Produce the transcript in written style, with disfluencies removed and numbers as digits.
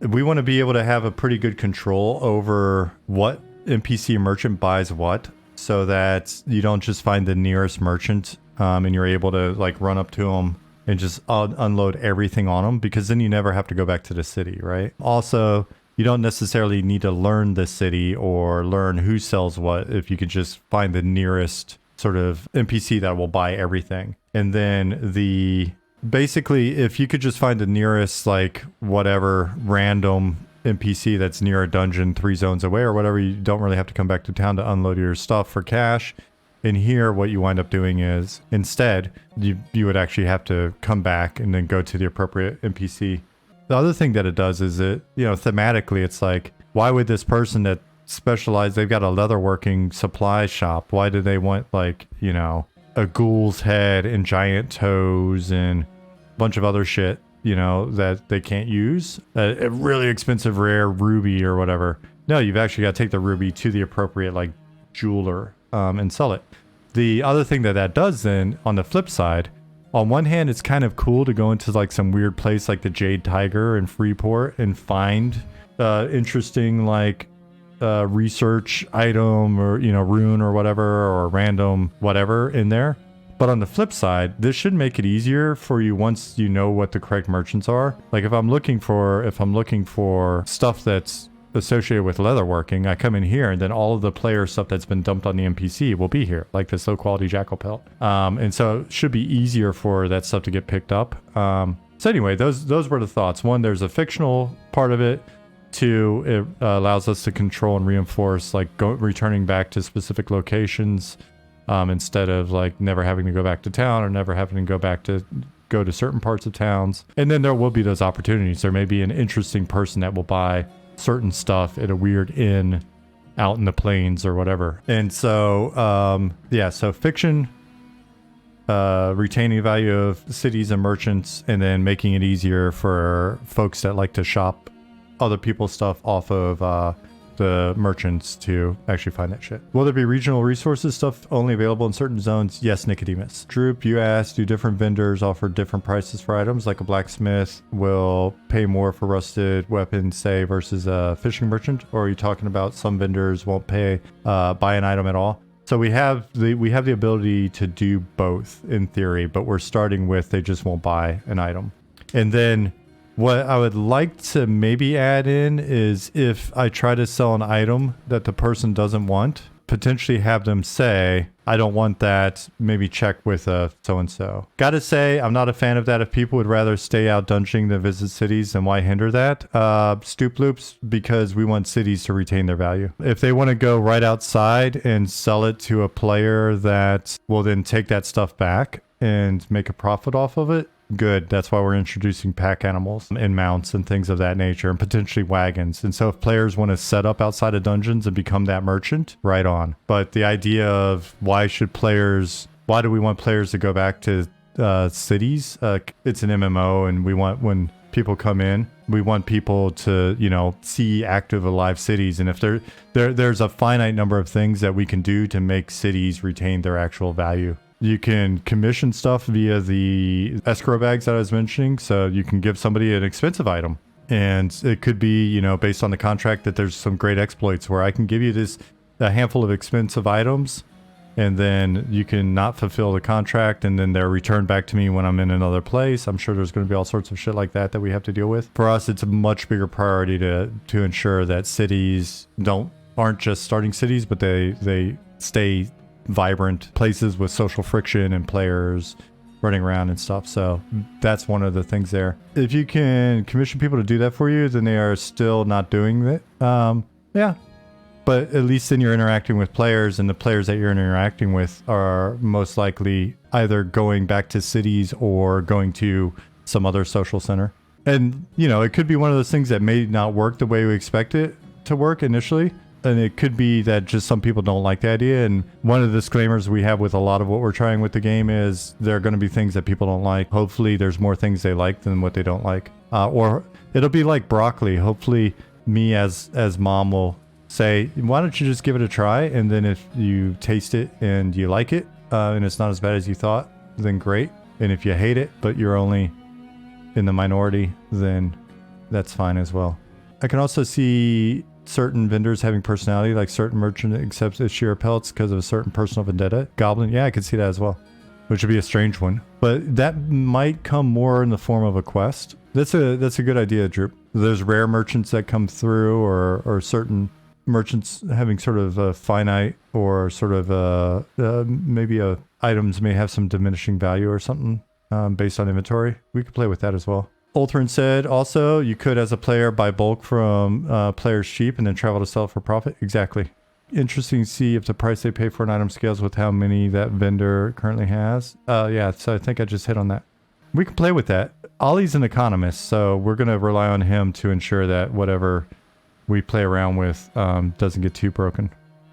we want to be able to have a pretty good control over what NPC merchant buys what, so that you don't just find the nearest merchant and you're able to like run up to them and just unload everything on them, because then you never have to go back to the city, right? Also, you don't necessarily need to learn the city or learn who sells what if you could just find the nearest sort of NPC that will buy everything. And then basically, if you could just find the nearest, like, whatever random NPC that's near a dungeon 3 zones away or whatever, you don't really have to come back to town to unload your stuff for cash. And here, what you wind up doing is, instead, you would actually have to come back and then go to the appropriate NPC. The other thing that it does is thematically, it's like, why would this person that they've got a leatherworking supply shop, why do they want, like, a ghoul's head and giant toes and a bunch of other shit, that they can't use? A really expensive rare ruby or whatever. No, you've actually got to take the ruby to the appropriate, like, jeweler and sell it. The other thing that does then, on the flip side, on one hand, it's kind of cool to go into like some weird place like the Jade Tiger in Freeport and find interesting like research item or rune or whatever, or random whatever in there. But on the flip side, this should make it easier for you once you know what the correct merchants are. Like if I'm looking for stuff that's associated with leatherworking, I come in here and then all of the player stuff that's been dumped on the NPC will be here, like this low quality jackal pelt. And so it should be easier for that stuff to get picked up. So anyway, those were the thoughts. One, there's a fictional part of it. Two, it allows us to control and reinforce, like returning back to specific locations instead of like never having to go back to town or never having to go to certain parts of towns. And then there will be those opportunities. There may be an interesting person that will buy certain stuff at a weird inn out in the plains or whatever. And so, so fiction, retaining the value of cities and merchants, and then making it easier for folks that like to shop other people's stuff off of the merchants to actually find that shit. Will there be regional resources stuff only available in certain zones? Yes, Nicodemus. Droop, you asked, do different vendors offer different prices for items? Like a blacksmith will pay more for rusted weapons, say, versus a fishing merchant? Or are you talking about some vendors won't buy an item at all? So we have the ability to do both in theory, but we're starting with they just won't buy an item. And then what I would like to maybe add in is if I try to sell an item that the person doesn't want, potentially have them say, I don't want that, maybe check with so-and-so. Gotta say, I'm not a fan of that. If people would rather stay out dungeoning than visit cities, then why hinder that? Stoop loops, because we want cities to retain their value. If they want to go right outside and sell it to a player that will then take that stuff back and make a profit off of it, good. That's why we're introducing pack animals and mounts and things of that nature, and potentially wagons. And so if players want to set up outside of dungeons and become that merchant, right on. But the idea of why do we want players to go back to cities? It's an MMO, and we want, when people come in, we want people to, see active, alive cities. And if there's a finite number of things that we can do to make cities retain their actual value. You can commission stuff via the escrow bags that I was mentioning. So you can give somebody an expensive item. And it could be, based on the contract, that there's some great exploits where I can give you a handful of expensive items, and then you can not fulfill the contract, and then they're returned back to me when I'm in another place. I'm sure there's going to be all sorts of shit like that we have to deal with. For us, it's a much bigger priority to ensure that cities aren't just starting cities, but they stay vibrant places with social friction and players running around and stuff. So that's one of the things there. If you can commission people to do that for you, then they are still not doing it. Yeah. But at least then you're interacting with players, and the players that you're interacting with are most likely either going back to cities or going to some other social center. And, it could be one of those things that may not work the way we expect it to work initially. And it could be that just some people don't like the idea. And one of the disclaimers we have with a lot of what we're trying with the game is there are going to be things that people don't like. Hopefully there's more things they like than what they don't like. Or it'll be like broccoli. Hopefully me as mom will say, why don't you just give it a try? And then if you taste it and you like it, and it's not as bad as you thought, then great. And if you hate it, but you're only in the minority, then that's fine as well. I can also see certain vendors having personality, like certain merchant accepts sheer pelts because of a certain personal vendetta. Goblin, yeah, I could see that as well, which would be a strange one. But that might come more in the form of a quest. That's a good idea, Droop. There's rare merchants that come through, or certain merchants having sort of a finite or sort of maybe items may have some diminishing value or something based on inventory. We could play with that as well. Ultron said also you could as a player buy bulk from players cheap and then travel to sell it for profit. Exactly. Interesting to see if the price they pay for an item scales with how many that vendor currently has. Yeah, so I think I just hit on that. We can play with that. Ollie's an economist, so we're going to rely on him to ensure that whatever we play around with doesn't get too broken.